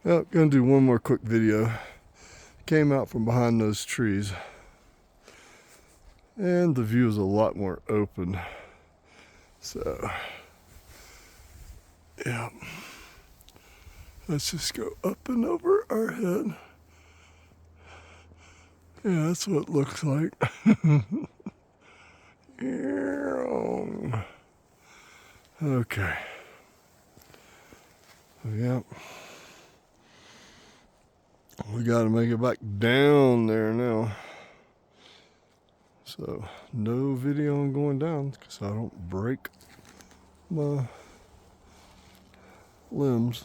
Yep, gonna do one more quick video. Came out from behind those trees, and the view is a lot more open. So, yeah. Let's just go up and over our head. Yeah, that's what it looks like. Okay. Yep. We gotta make it back down there now. So, no video on going down because I don't break my limbs.